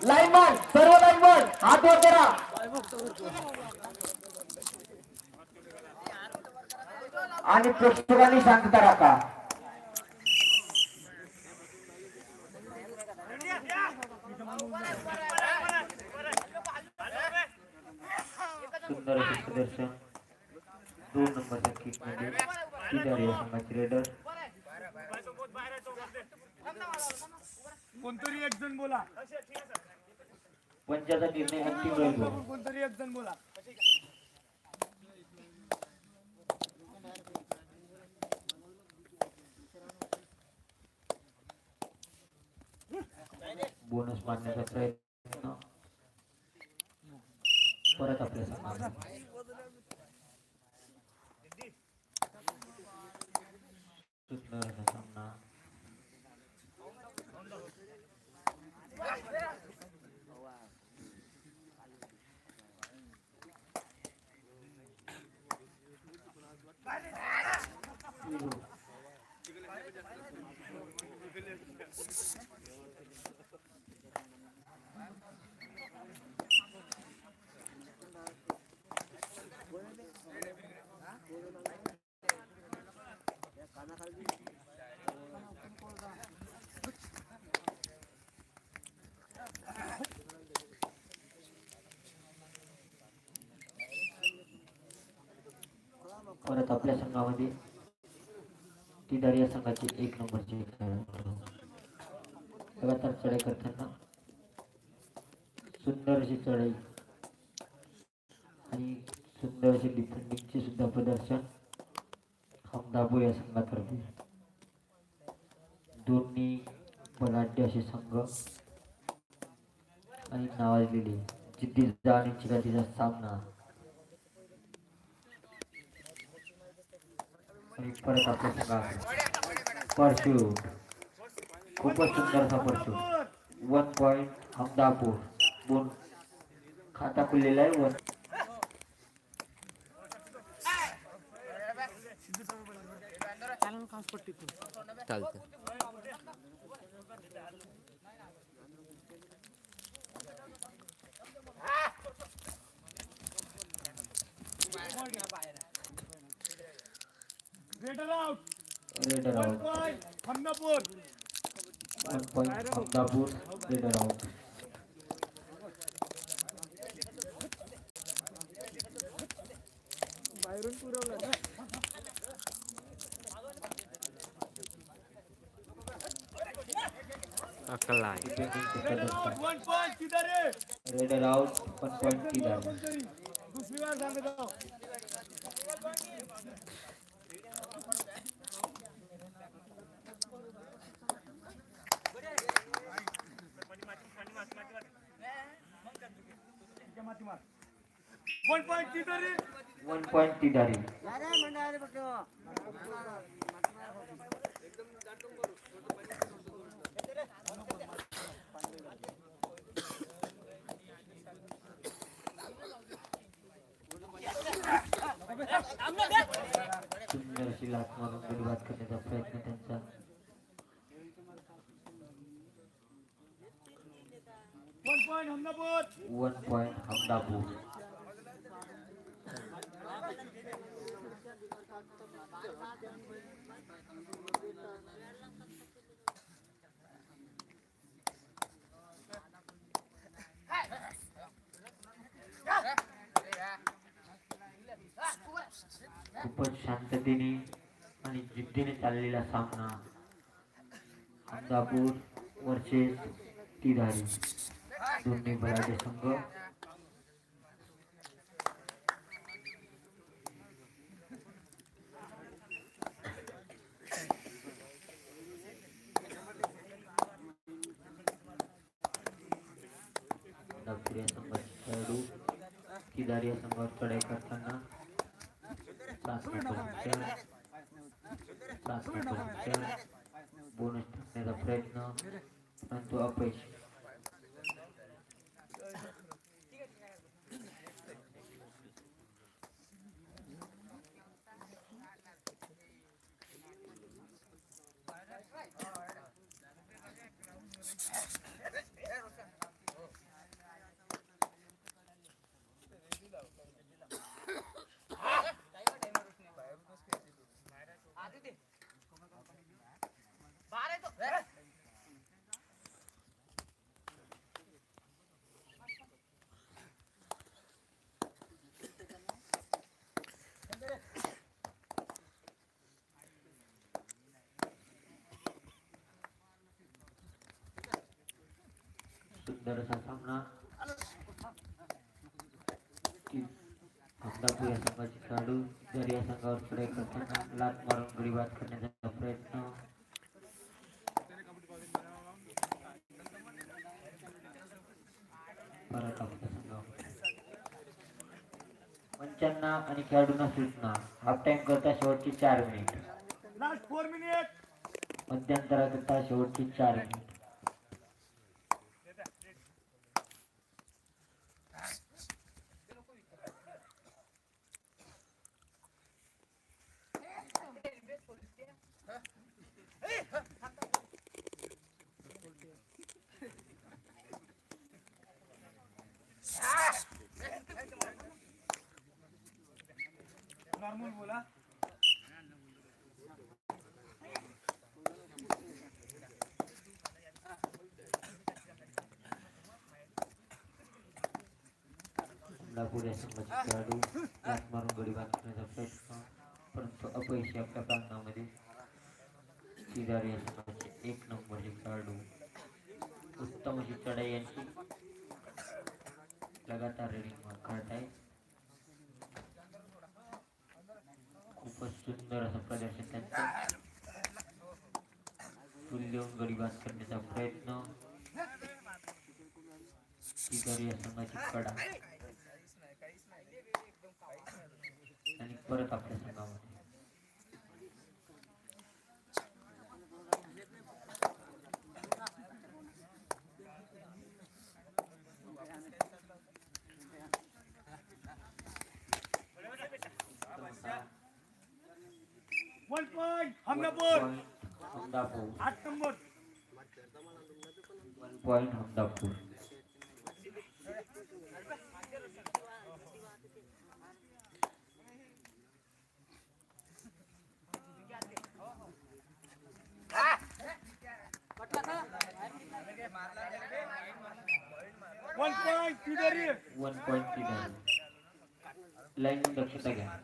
Lineman सर्व lineman हात वर करा. आणि प्रेक्षकांनी शांतता राखा. सुंदर असे प्रदर्शन 2 नंबरच्या किटमध्ये किदारी संघाचे रेडर. कोणतरी एक जण बोला. पंचाचा निर्णय अंतिम राहील. कोणतरी एक जण बोला. बोनस मारण्याचा प्रयत्न परत आपल्या संघाला. सुंदर असा सामना. परत आपल्या संघामध्ये किदारी या संघाचे 1 नंबरचे खेळाडू लगातार चढाई करताना सुंदर अशी चढाई आणि सुंदर असे डिफेंडिंगचे सुद्धा प्रदर्शन हमदाबू या संघातर्फे. दोन्ही बलाढ्य असे संघ आणि नावाजलेले जिद्दीचा आणि चिकाटीचा सामना. आणि परत आपल्या संघात परशूट खूपच सुंदर असा परशूट. 1 पॉइंट हमदापूर. दोन खाता खुललेला आहे. 1 चालतं. Raider out. Raider out. Hamnapur. 1 point Hamdapur. Raider out. बाहेरून पुरवलं ना. अकला आहे. Raider out. 1 point Kidare. Raider out. 1 point Kidari. दुसरी बार सांगतो. One point Kidare. 1 point Kidari. सुंदर अशी लाट मारून सुरुवात करण्याचा प्रयत्न त्यांचा. 1 पॉइंट हमनापूर. 1 पॉइंट हमदापूर. खूपच शांततेने आणि जिद्दीने चाललेला सामना. हमदापूर वर्सेस तिधारी. दोन्ही बलाढ्य संघ. हमदापूर या संघाचे खेळाडू तिधारी या संघावर चढाई करताना बोनस टाकण्याचा प्रयत्न परंतु अपयशी. सुंदर असा सामना. हमदापूर या संघाचे खेळाडू जर या संघावर चढाई करताना लात मारून गडी बाद करण्याचा प्रयत्न. परत आपल्या संघावर पंचांना आणि खेळाडूंना सूचना. हाफ टाइम करता शेवटची 4 मिनिट. Last 4 minute. मध्यंतराकरता शेवटची 4 मिनिट. नॉर्मल बोला. हमदापूर या संघाचे खेळाडू लात मारून गडी बाद करण्याचा प्रयत्न, परंतु अपयशी आपल्या प्रांगणामध्ये. सीधार या संघाचे 1 नंबरचे खेळाडू उत्तम अशी चढाई यांची लगातार रेडिंग करत आहे. खूपच सुंदर असं प्रदर्शन त्यांचं. फुल देऊन गडी बाद करण्याचा प्रयत्न. सीधार या संघाची कडा आणि परत आपल्या संघामध्ये. One point Hamdapur. Hamdapur 8 number. 1 point Hamdapur. One point किधर है? 1 पॉइंट सीधार. लाईन दक्षता घ्या.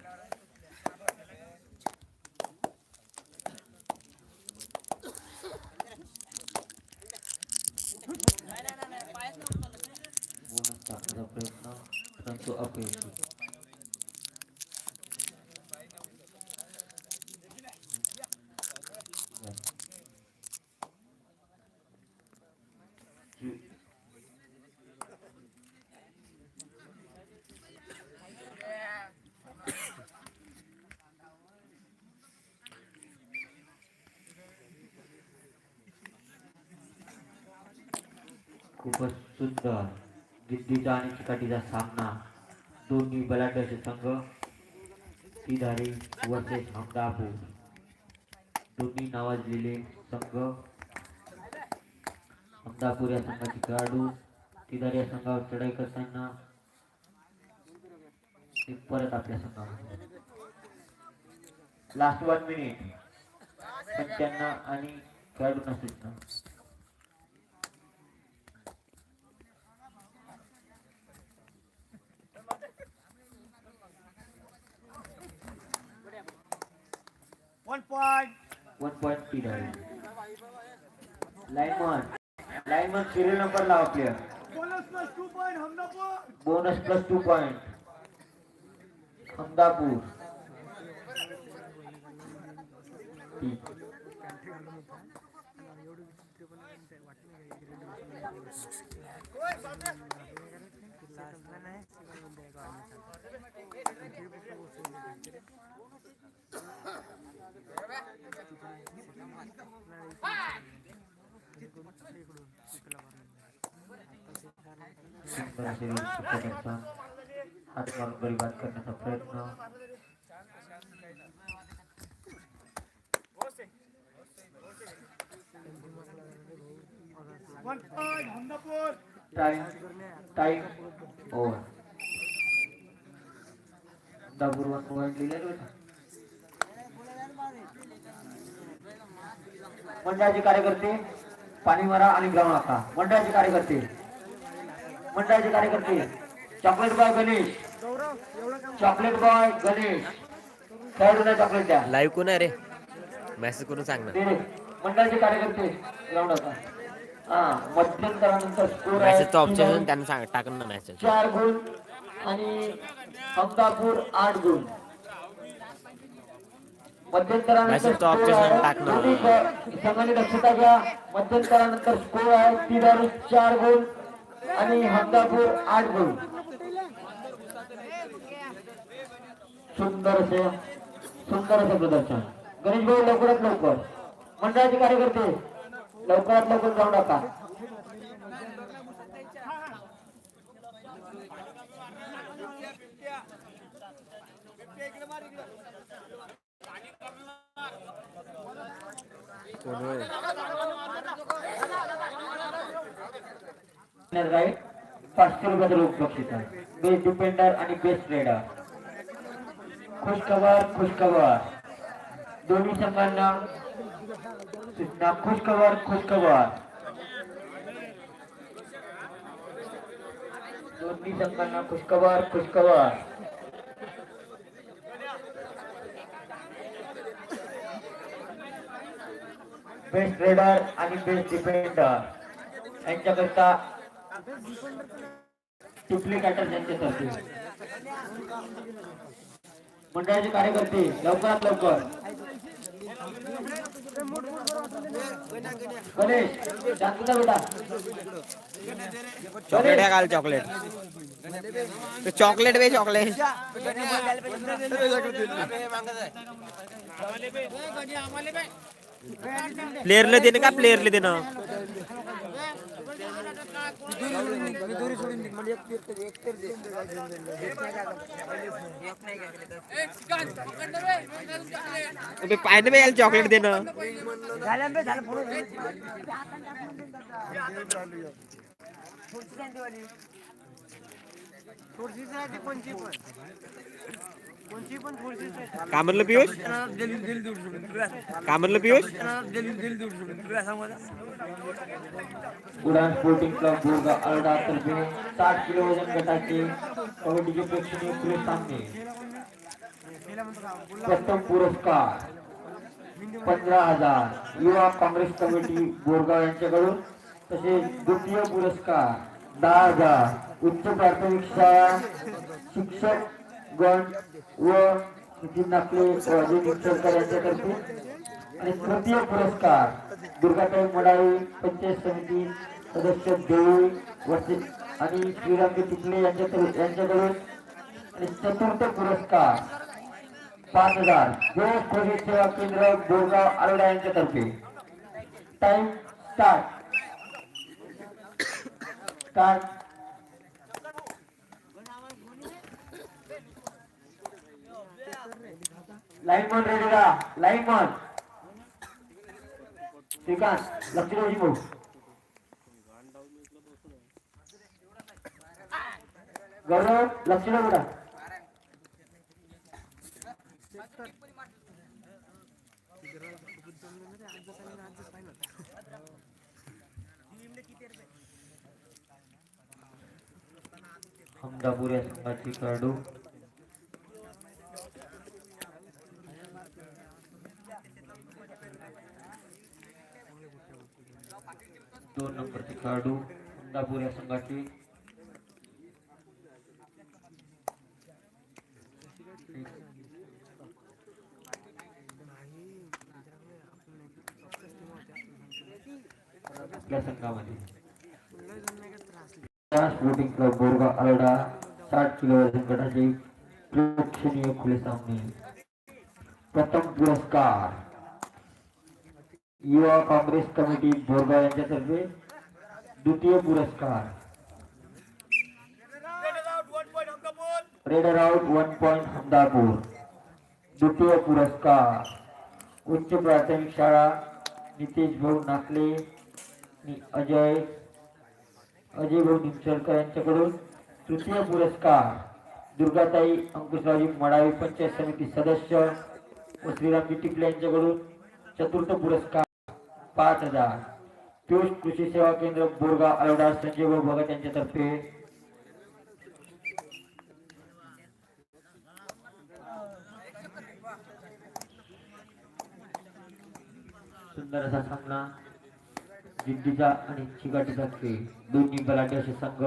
बोनस टाकण्याचा प्रयत्न, परंतु अपयशी. खूपच सुंदर जिद्दीचा आणि चिकाटीचा सामना. दोन्ही बलाढ्य संघ सीधारी वर्सेस हमदापूर. दोन्ही नावाजलेले संघ. हमदापूर या संघाचे खेळाडू सीधारी या संघावर चढाई करताना ते परत आपल्या संघावर. Last 1 minute. पंचांना आणि खेळाडूंना सूचना. One point Sidhari. Lineman serial number लावा player. Bonus plus 2 point Hamdapur. Bonus plus 2 point Hamdapur. सुंदर असे त्यांचा हात मारून गडी बाद करण्याचा प्रयत्न. One point Hamdapur. Time over. Hamdapur 1 point दिलेले होते. मंडळाचे कार्यकर्ते पाणी मारा आणि ग्राउंड आखा. मंडळाचे कार्यकर्ते chocolate boy Ganesh. Chocolate boy Ganesh खेळाडूंना चॉकलेट द्या. लाईव्ह कोण आहे रे? मेसेज करून सांग ना. मंडळाचे कार्यकर्ते ग्राउंड आखा. मध्यंतरानंतर स्कोर आहे मॅसेजचं ऑप्शन त्यांना सांग टाकून ना मॅसेज. 4 गुण आणि हमदापूर 8 गुण. मध्यंतरानंतर मॅसेजचं स्कोर ऑप्शन आहे टाकणं. दोन्ही संघाने दक्षता घ्या. मध्यंतरानंतर स्कोर आहे तिदारी 4 गुण आणि हमदापूर 8 गुण. सुंदर असे प्रदर्शन. गणेश भाऊ लवकरात लवकर मंडळाचे कार्यकर्ते लवकरात लवकर जाऊ नका. राईट 500 रुपयाचं रोख बक्षीस आहे. बेस्ट डिफेंडर आणि बेस्ट रेडर. खुशखबर दोन्ही संघांना सूचना. खुशखबर दोन्ही संघांना खुशखबर. बेस्ट रेडर आणि बेस्ट डिफेंडर यांच्याकरता टिपली कॅटर यांच्यातर्फे मंडळाचे कार्यकर्ते लवकरात लवकर. गणेश शांतता बेटा. चॉकलेट है काल चॉकलेट तो चॉकलेट वे चॉकलेट प्लेयरला देणं का प्लेयरला देणं. पाहिजे बे याला चॉकलेट देणं. का म्हणलं पियुष. उडान स्पोर्टिंग क्लब बोरगाव आरडा तर्फे 60 किलो वजन गटाचे कबड्डीचे प्रेक्षणीय खुले सामने. प्रथम पुरस्कार 15,000 युवा काँग्रेस कमिटी बोरगाव यांच्याकडून. तसेच द्वितीय पुरस्कार 10,000 उच्च प्राथमिक शाळा शिक्षक गण व नितीन नाकले अजय निमसरकर यांच्यातर्फे. आणि तृतीय पुरस्कार दुर्गाताई मडाळी पंचायत समिती सदस्य देवी वर्षे आणि श्रीरामजी टिकले यांच्याकडून. आणि चतुर्थ पुरस्कार 5,000 जोश खोली सेवा केंद्र बोरगाव आरोडा यांच्यातर्फे. Time start. लाईनमन रेडी राहा. लाईनमन श्रीकांत लक्ष देऊ भाऊ. गौरव लक्ष देऊ बेटा. हमदापूर या संघाचे खेळाडू दोन नंबरचे खेळाडू हमदापूर या संघाचे आपल्या संघामध्ये स्पोर्टिंग क्लब बोरगाव आरडा 60 किलो वजन गटाचे प्रेक्षणीय खुले सामने. प्रथम पुरस्कार युवा काँग्रेस कमिटी बोरगाव यांच्यातर्फे. द्वितीय पुरस्कार रेडर आउट 1 पॉइंट हमदापूर. द्वितीय पुरस्कार उच्च प्राथमिक शाळा नितेश भाऊ नाकले अजय भाऊ निमसरकर यांच्याकडून. तृतीय पुरस्कार दुर्गाताई अंकुशरावजी मडावी पंचायत समिती सदस्य व श्रीरामजी टिकले यांच्याकडून. चतुर्थ पुरस्कार 5,000 पियुष कृषी सेवा केंद्र बोरगाव आरोडा संजय भाऊ भगत यांच्यातर्फे. सुंदर असा सामना जिद्दीचा आणि चिकाटीचा खेळ दोन्ही बलाढ्य असे संघ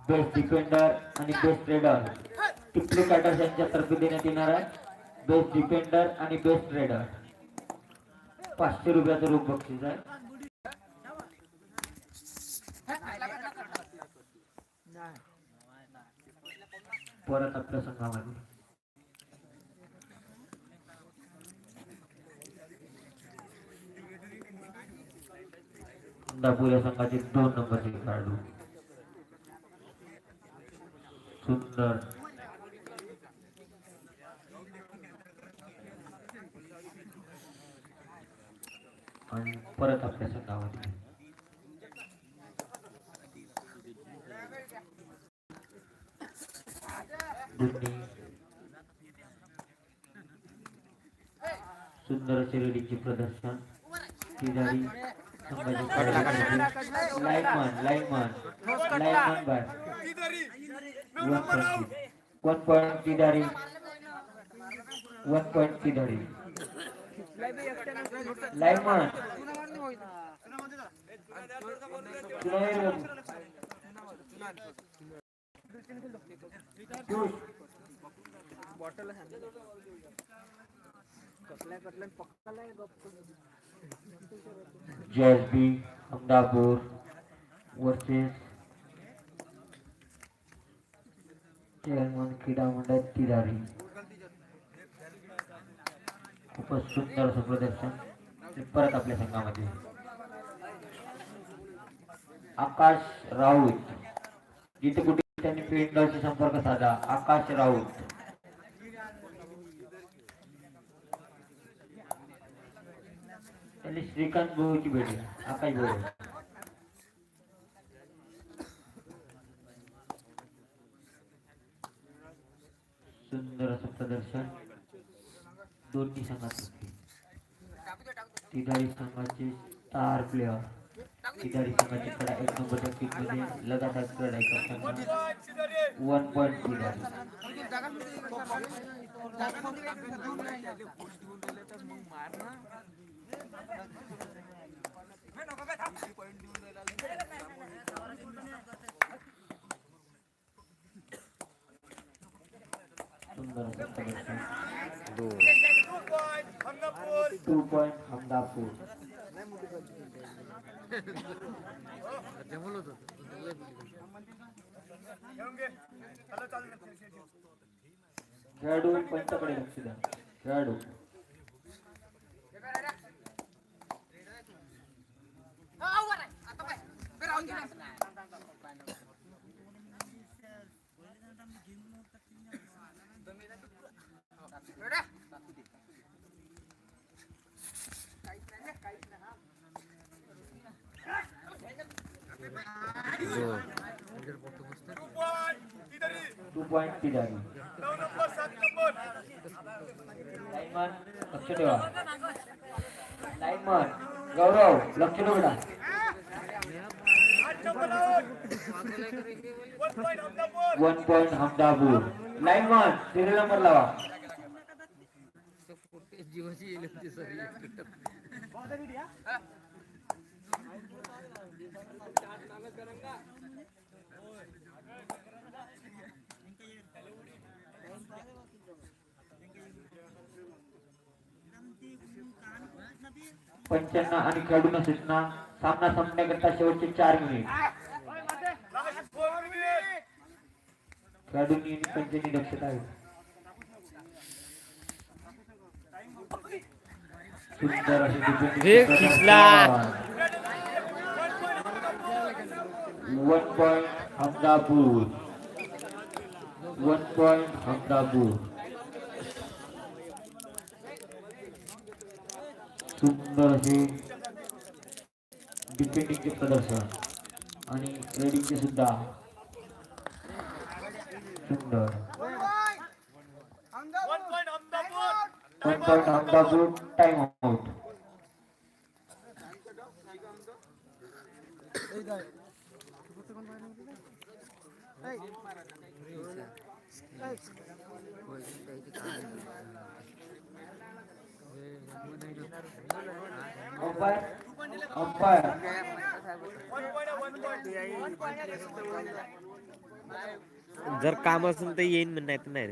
बेस्ट डिफेंडर आणि बेस्ट रेडर टिपली कॅटर्स यांच्यातर्फे देण्यात येणार आहे. बेस्ट डिफेंडर आणि बेस्ट रेडर 500 रुपयाचं रोख बक्षीस आहे. परत आपल्या संघामध्ये इंदापूर या संघाचे 2 नंबरचे खेळाडू सुंदर आणि परत आपल्या संघामध्ये दोन्ही सुंदर असे रेडीचे प्रदर्शन शेजारी lineman by 1 point Kidari 1 point Kidari lineman JSB Ahmadapur versus chairman क्रीडा मंडळ तिरारी. खूपच सुंदर असं प्रदर्शन परत आपल्या संघामध्ये आकाश राऊत जिथे कुठे त्यांनी पेंडॉलशी संपर्क साधा. आकाश राऊत त्यांनी श्रीकांत भाऊची भेटली. आकाश भाऊ सुंदर असं प्रदर्शन दोन्ही संघात तिधारी संघाचे स्टार प्लेअर तिधारी संघाचे कडा 1 नंबरच्या किट मध्ये लगातार लढाई करताना 1 पॉइंट तिधारी सुंदर असं प्रदर्शन 2 पॉइंट अहमदापूर. खेळाडू पंचाकडे लक्ष द्या. खेळाडू टू पॉइंट तिधारी लाईनमन लक्ष ठेवा. लाईनमन गौरव लक्ष ठेवा. 1 पॉइंट अहमदापूर. लाईनमन सिरियल नंबर लावा. पंचांना आणि खेळाडूंना सूचना सामना संपण्याकरता शेवटचे 4 मिनिट. खेळाडूंनी आणि पंचांनी दक्षता आहे. सुंदर असे defending 1 point Ahmadapur. 1 point Ahmadapur. सुंदर असे डिफेंडिंगचे प्रदर्शन आणि रेडिंगचे सुद्धा सुंदर. 1 point Ahmadapur. Time out. Umpire umpire 1 point. जर काम असेल तर येईन म्हण नाही तर नाही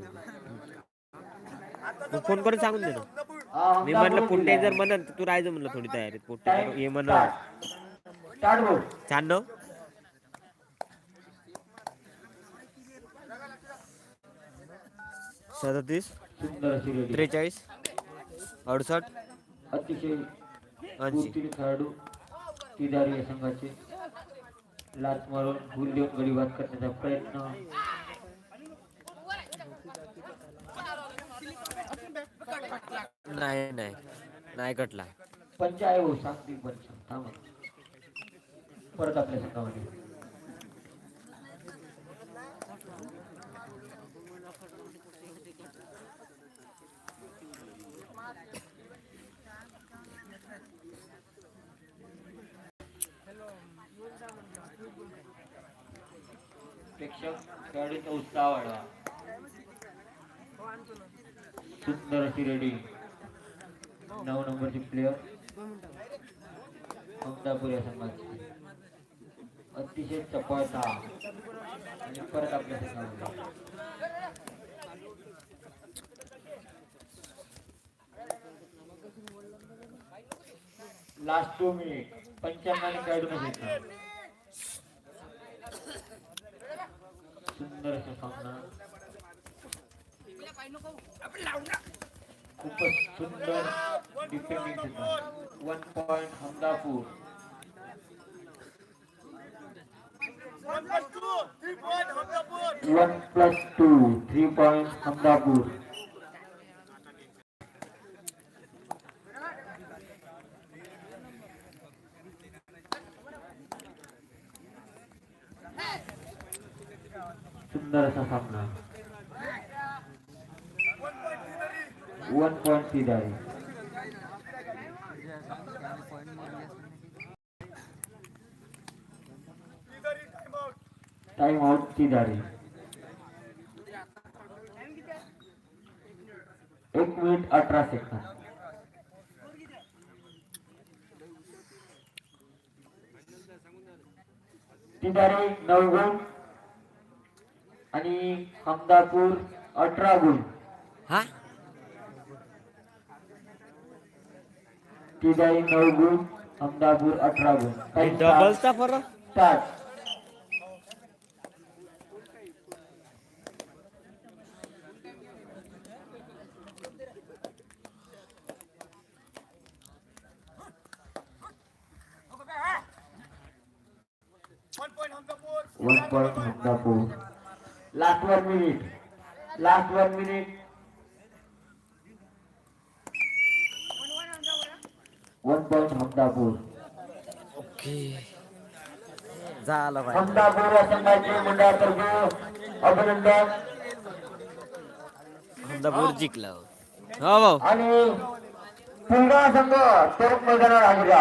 मग फोन करून सांगून दे ना मी म्हणलं पुणे जर म्हणन तर तू राहायचं म्हणलं थोडी तयारी पुणे जर ये म्हण स्टार्ट बोल 96 37 सुंदर अशी रेडी 43 68 अतिशय 80 फुर्तीचे खेळाडू तिदारी या संघाचे लात मारून भूल देऊन गडी बाद करण्याचा प्रयत्न नाही नाही नाही कटला पंच आहे हो सांगतील पंच थांबा परत आपल्या संघामध्ये प्रेक्षक खेळाडूंचा उत्साह वाढवा सुंदर अशी रेडी 9 नंबरची प्लेयर अहमदापूर या संघाची अतिशय चपळता आणि परत आपल्या संघामध्ये लास्ट 2 मिनिट 95 खेळाडूंना घेतला सुंदर असा सामना खूपच सुंदर डिफेंडिंग सुद्धा 1 point Hamdapur 1 plus 2 3 points Hamdapur सुंदर असा सामना 1 point Tidari time out Tidari 1 minute 18 second Tidari 9 गुण आणि हमदापूर 18 गुण हा तिदारी 9 गुण हमदापूर 18 गुण टाइम डबलचा फरक start one point Hamdapur last 1 minute last 1 minute 1 point Hamdapur okay झालं भाई हमदापूर या संघाचे मंडळातर्फे अभिनंदन हमदापूर जिंकलं हो भाऊ आणि पुलगाव संघ तरुण मैदानावर हजर